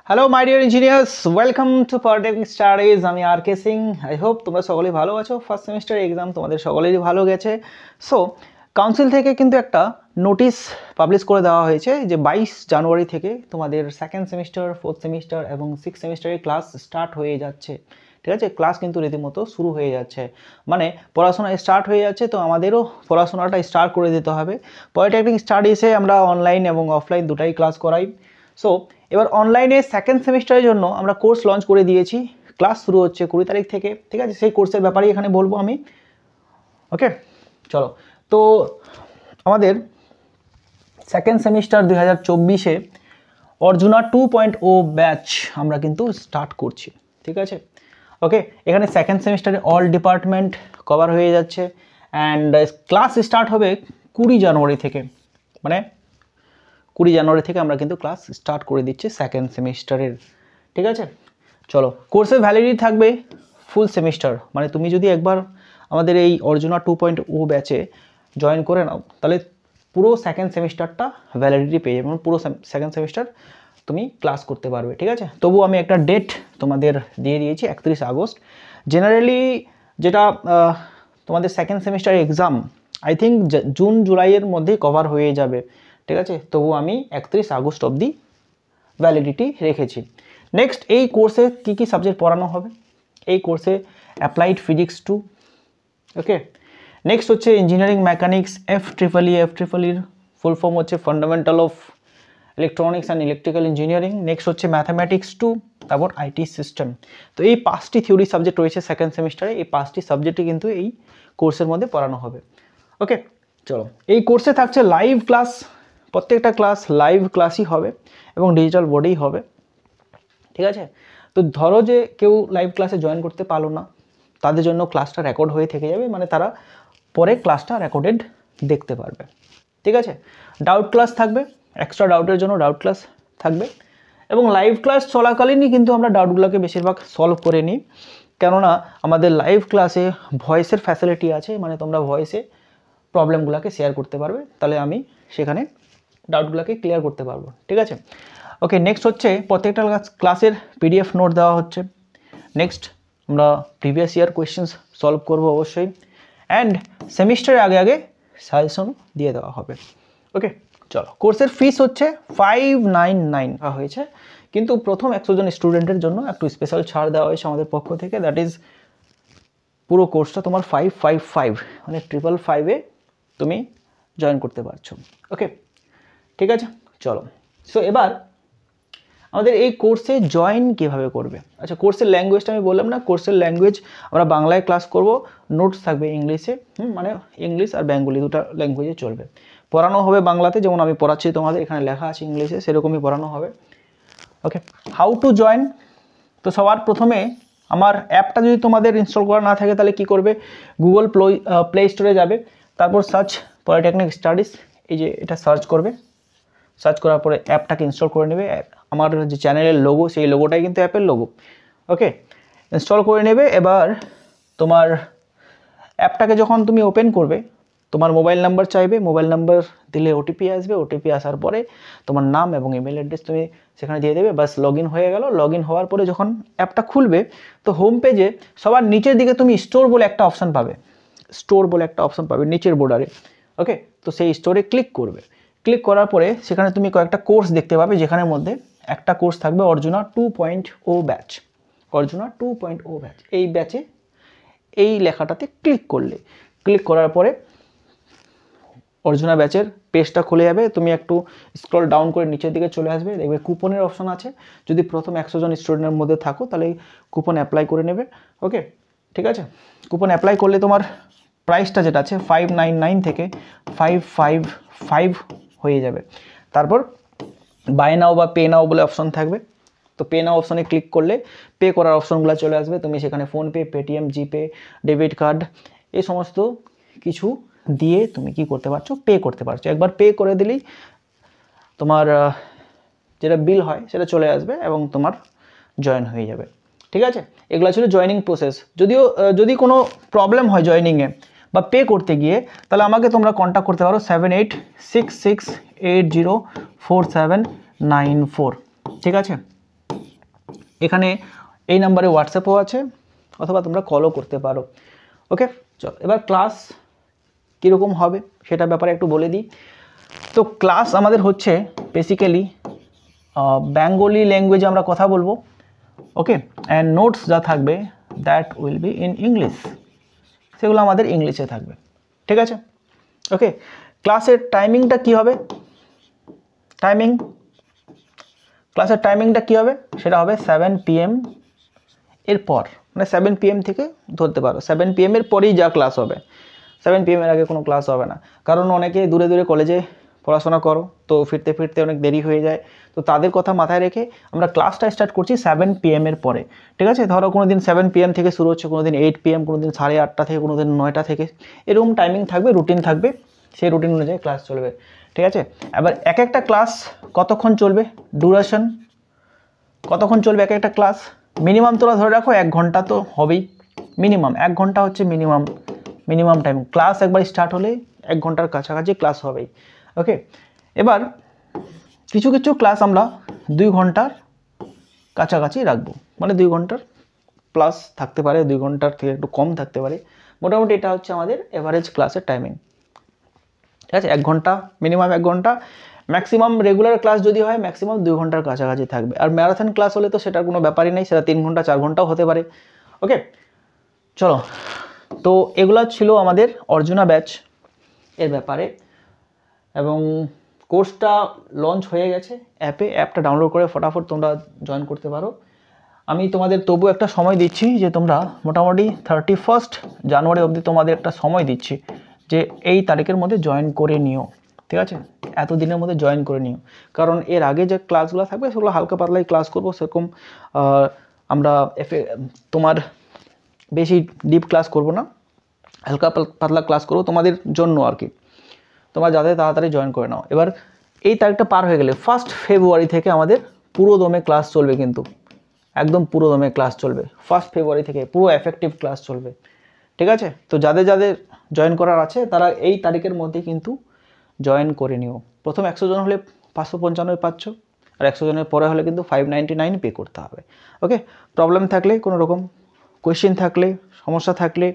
Hello my dear engineers, welcome to polytechnic studies. আমি আর কে Singh. I hope তোমরা সকলেই ভালো আছো। ফার্স্ট সেমিস্টার এক্সাম তোমাদের সকলেরই ভালো গেছে। সো কাউন্সিল থেকে কিন্তু একটা নোটিশ পাবলিশ করে দেওয়া হয়েছে যে 22 জানুয়ারি থেকে তোমাদের সেকেন্ড সেমিস্টার, ফোর্থ সেমিস্টার এবং সিক্স সেমিস্টারের ক্লাস স্টার্ট হয়ে যাচ্ছে। ঠিক আছে, ক্লাস কিন্তু রীতিমতো শুরু হয়ে যাচ্ছে, মানে পড়াশোনা স্টার্ট হয়ে যাচ্ছে। তো আমাদেরও পড়াশোনাটা স্টার্ট করে দিতে হবে। পলিটেকনিক স্টাডিজে আমরা অনলাইন এবং অফলাইন দুটাই ক্লাস করাই। সো এবার অনলাইনে সেকেন্ড সেমিস্টারের জন্য আমরা কোর্স লঞ্চ করে দিয়েছি। ক্লাস শুরু হচ্ছে 20 তারিখ থেকে। ঠিক আছে, সেই কোর্সের ব্যাপারেই এখানে বলবো আমি। ওকে, চলো। তো আমাদের সেকেন্ড সেমিস্টার 2024-এ অর্জুনা 2.0 ব্যাচ আমরা কিন্তু স্টার্ট করছি। ঠিক আছে, ওকে। এখানে সেকেন্ড সেমিস্টারে অল ডিপার্টমেন্ট কভার হয়ে যাচ্ছে অ্যান্ড ক্লাস স্টার্ট হবে 20 জানুয়ারি থেকে। মানে 20 জানুয়ারি থেকে আমরা কিন্তু ক্লাস স্টার্ট করে দিচ্ছি সেকেন্ড সেমিস্টারের। ঠিক আছে, চলো। কোর্সের ভ্যালিডিটি থাকবে ফুল সেমিস্টার। মানে তুমি যদি একবার আমাদের এই অর্জুনা 2.0 ব্যাচে জয়েন করে নাও, তাহলে পুরো সেকেন্ড সেমিস্টারটা ভ্যালিডিটি পেয়ে যাবে, পুরো সেকেন্ড সেমিস্টার তুমি ক্লাস করতে পারবে। ঠিক আছে, তবু আমি একটা ডেট তোমাদের দিয়ে দিয়েছি, 31 আগস্ট। জেনারেলি যেটা তোমাদের second semester exam I think June জুলাইয়ের মধ্যেই কভার হয়ে যাবে। ঠিক আছে, তবু আমি 31 আগস্ট অবধি ভ্যালিডিটি রেখেছি। নেক্সট, এই কোর্সে কী কী সাবজেক্ট পড়ানো হবে? এই কোর্সে অ্যাপ্লাইড ফিজিক্স 2, ওকে। নেক্সট হচ্ছে ইঞ্জিনিয়ারিং মেকানিক্স এফ ট্রিপল ইর ফুল ফর্ম হচ্ছে fundamental of electronics and electrical engineering. Next হচ্ছে ম্যাথামেটিক্স 2, তারপর আইটি সিস্টেম। তো এই 5টি থিওরি সাবজেক্ট রয়েছে সেকেন্ড সেমিস্টারে। এই 5টি সাবজেক্টই কিন্তু এই কোর্সের মধ্যে পড়ানো হবে। ওকে, চলো। এই কোর্সে থাকছে লাইভ ক্লাস, প্রত্যেকটা ক্লাস লাইভ ক্লাসই হবে এবং ডিজিটাল বোর্ডেই হবে। ঠিক আছে, তো ধরো যে কেউ লাইভ ক্লাসে জয়েন করতে পারলো না, তাদের জন্য ক্লাসটা রেকর্ড হয়ে থেকে যাবে, মানে তারা পরে ক্লাসটা রেকর্ডেড দেখতে পারবে। ঠিক আছে, ডাউট ক্লাস থাকবে, এক্সট্রা ডাউটের জন্য ডাউট ক্লাস থাকবে এবং লাইভ ক্লাস চলাকালীনই কিন্তু আমরা ডাউটগুলোকে বেশিরভাগ সলভ করে নিই, কেননা আমাদের লাইভ ক্লাসে ভয়েসের ফ্যাসিলিটি আছে, মানে তোমরা ভয়েসে প্রবলেমগুলোকে শেয়ার করতে পারবে, তাহলে আমি সেখানে ডাউটগুলোকে ক্লিয়ার করতে পারবো। ঠিক আছে, ওকে। নেক্সট হচ্ছে প্রত্যেকটা ক্লাসের পিডিএফ নোট দেওয়া হচ্ছে। নেক্সট আমরা প্রিভিয়াস ইয়ার কোয়েশ্চেন্স সলভ করবো অবশ্যই, অ্যান্ড সেমিস্টারের আগে আগে সাজেশন দিয়ে দেওয়া হবে। ওকে, চলো। কোর্সের ফিস হচ্ছে 599 হয়েছে, কিন্তু প্রথম 100 জন স্টুডেন্টের জন্য একটু স্পেশাল ছাড় দেওয়া হয়েছে আমাদের পক্ষ থেকে। দ্যাট ইজ পুরো কোর্সটা তোমার 555, মানে 555-এ তুমি জয়েন করতে পারছো। ওকে, ঠিক আছে, চলো। সো এবার আমাদের এই কোর্সে জয়েন কীভাবে করবে? আচ্ছা, কোর্সের ল্যাঙ্গুয়েজটা আমি বললাম না, কোর্সের ল্যাঙ্গুয়েজ আমরা বাংলায় ক্লাস করব, নোটস থাকবে ইংলিশে, মানে ইংলিশ আর বেঙ্গলি দুটো ল্যাঙ্গুয়েজে চলবে। পড়ানো হবে বাংলাতে, যেমন আমি পড়াচ্ছি তোমাদের, এখানে লেখা আছে ইংলিশে, সেরকমই পড়ানো হবে। ওকে, হাউ টু জয়েন? তো সবার প্রথমে আমার অ্যাপটা যদি তোমাদের ইনস্টল করা না থাকে, তাহলে কি করবে? গুগল প্লে স্টোরে যাবে, তারপর সার্চ পলিটেকনিক স্টাডিজ, এই যে এটা সার্চ করবে। সার্চ করার পরে অ্যাপটাকে ইনস্টল করে নেবে। আমার যে চ্যানেলের লোগো, সেই লোগোটাই কিন্তু অ্যাপের লোগো। ওকে, ইনস্টল করে নেবে। এবার তোমার অ্যাপটাকে যখন তুমি ওপেন করবে, তোমার মোবাইল নাম্বার চাইবে, মোবাইল নাম্বার দিলে ওটিপি আসবে, ওটিপি আসার পরে তোমার নাম এবং ইমেল অ্যাড্রেস তুমি সেখানে দিয়ে দেবে, বাস লগ ইন হয়ে গেল। লগ ইন হওয়ার পরে যখন অ্যাপটা খুলবে, তো হোম পেজে সবার নিচের দিকে তুমি স্টোর বলে একটা অপশান পাবে, স্টোর বলে একটা অপশান পাবে নিচের বর্ডারে। ওকে, তো সেই স্টোরে ক্লিক করবে। ক্লিক করার পরে সেখানে তুমি কয়েকটা কোর্স দেখতে পাবে, যেখানের মধ্যে একটা কোর্স থাকবে অর্জুনা 2.0 ব্যাচ। অর্জুনা 2.0 ব্যাচ, এই ব্যাচে এই লেখাটাতে ক্লিক করলে, ক্লিক করার পরে অর্জুনা ব্যাচের পেজটা খুলে যাবে। তুমি একটু স্ক্রল ডাউন করে নিচের দিকে চলে আসবে, দেখবে কুপনের অপশন আছে। যদি প্রথম 100 জন স্টুডেন্টের মধ্যে থাকো, তাহলে কুপন অ্যাপ্লাই করে নেবে। ওকে, ঠিক আছে। কুপন অ্যাপ্লাই করলে তোমার প্রাইসটা যেটা আছে 599 থেকে 555 হয়ে যাবে। তারপর বাই নাও বা পে নাও বলে অপশন থাকবে। তো পে নাও অপশনে ক্লিক করলে পে করার অপশনগুলো চলে আসবে। তুমি সেখানে ফোনপে, পেটিএম, জিপে, ডেবিট কার্ড, এই সমস্ত কিছু দিয়ে তুমি কি করতে পারছো? পে করতে পারছো। একবার পে করে দিলেই তোমার যেটা বিল হয় সেটা চলে আসবে এবং তোমার জয়েন হয়ে যাবে। ঠিক আছে, এগুলো ছিল জয়েনিং প্রসেস। যদি কোনো প্রবলেম হয় জয়েনিংয়ে বা পে করতে গিয়ে, তাহলে আমাকে তোমরা কন্ট্যাক্ট করতে পারো 7866804794। ঠিক আছে, এখানে এই নাম্বারে হোয়াটসঅ্যাপও আছে, অথবা তোমরা কলও করতে পারো। ওকে, চলো এবার ক্লাস কীরকম হবে সেটা ব্যাপারে একটু বলে দিই। তো ক্লাস আমাদের হচ্ছে বেসিক্যালি বেঙ্গলি ল্যাঙ্গুয়েজে আমরা কথা বলবো। ওকে, অ্যান্ড নোটস যা থাকবে that will be in English, সেগুলো আমাদের ইংলিশে থাকবে। ঠিক আছে, ওকে। ক্লাসের টাইমিংটা কী হবে? ক্লাসের টাইমিংটা কী হবে? সেটা হবে 7 PM এরপর, মানে 7 PM থেকে ধরতে পারো 7 PM এর পরেই যা ক্লাস হবে। 7 PM এর আগে কোনো ক্লাস হবে না, কারণ অনেকে দূরে দূরে কলেজে পড়াশোনা করো, তো ফিরতে ফিরতে অনেক দেরি হয়ে যায়। তো তাদের কথা মাথায় রেখে আমরা ক্লাসটা স্টার্ট করছি 7 PM এর পরে। ঠিক আছে, ধরো কোনো দিন 7 PM থেকে শুরু হচ্ছে, কোনো দিন 8 PM, কোনো দিন 8:30 থেকে, কোনো দিন 9টা থেকে, এরকম টাইমিং থাকবে, রুটিন থাকবে, সেই রুটিন অনুযায়ী ক্লাস চলবে। ঠিক আছে, এবার এক একটা ক্লাস কতক্ষণ চলবে, ডিউরেশন কতক্ষণ চলবে এক একটা ক্লাস? মিনিমাম তোরা ধরে রাখো 1 ঘন্টা তো হবেই, মিনিমাম 1 ঘন্টা হচ্ছে মিনিমাম টাইম। ক্লাস একবার স্টার্ট হলে 1 ঘন্টার কাছাকাছি ক্লাস হবেই। ওকে, এবার কিছু কিছু ক্লাস আমরা 2 ঘন্টার কাছাকাছি রাখবো, মানে 2 ঘন্টার প্লাস থাকতে পারে, 2 ঘন্টার থেকে একটু কম থাকতে পারে। মোটামুটি এটা হচ্ছে আমাদের এভারেজ ক্লাসের টাইমিং। ঠিক আছে, 1 ঘন্টা, মিনিমাম 1 ঘন্টা, ম্যাক্সিমাম রেগুলার ক্লাস যদি হয় ম্যাক্সিমাম 2 ঘন্টার কাছাকাছি থাকবে। আর ম্যারাথন ক্লাস হলে তো সেটার কোনো ব্যাপারই নেই, সেটা 3 ঘন্টা 4 ঘন্টাও হতে পারে। ওকে, চলো, তো এগুলো ছিল আমাদের অর্জুনা ব্যাচ এর ব্যাপারে, এবং কোর্সটা লঞ্চ হয়ে গেছে অ্যাপটা ডাউনলোড করে ফটাফট তোমরা জয়েন করতে পারো। আমি তোমাদের তবু একটা সময় দিচ্ছি যে তোমরা মোটামুটি 31 জানুয়ারি অবধি তোমাদের একটা সময় দিচ্ছি যে এই তারিখের মধ্যে জয়েন করে নিও। ঠিক আছে, এত দিনের মধ্যে জয়েন করে নিও, কারণ এর আগে যে ক্লাসগুলো থাকবে সেগুলো হালকা পাতলাই ক্লাস করবো, সেরকম আমরা তোমার বেশি ডিপ ক্লাস করব না, হালকা পাতলা ক্লাস করবো তোমাদের জন্য আর কি, তোমরা যাতে তাড়াতাড়ি জয়েন করে নাও। এবার এই তারিখটা পার হয়ে গেলে 1 ফেব্রুয়ারি থেকে আমাদের পুরো দমে ক্লাস চলবে, কিন্তু একদম পুরো দমে ক্লাস চলবে। 1 ফেব্রুয়ারি থেকে পুরো এফেক্টিভ ক্লাস চলবে। ঠিক আছে, তো যাদের যাদের জয়েন করার আছে তারা এই তারিখের মধ্যে কিন্তু জয়েন করে নিও। প্রথম 100 জন হলে 595 পাচ্ছ, আর 100 জনের পরে হলে কিন্তু 599 পে করতে হবে। ওকে, প্রবলেম থাকলে, কোনো রকম কোয়েশ্চেন থাকলে, সমস্যা থাকলে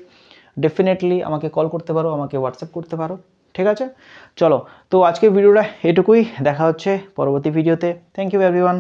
ডেফিনেটলি আমাকে কল করতে পারো, আমাকে হোয়াটসঅ্যাপ করতে পারো। ঠিক আছে, চলো, তো আজকের ভিডিওটা এটুকুই, দেখা হচ্ছে পরবর্তী ভিডিওতে। Thank you everyone.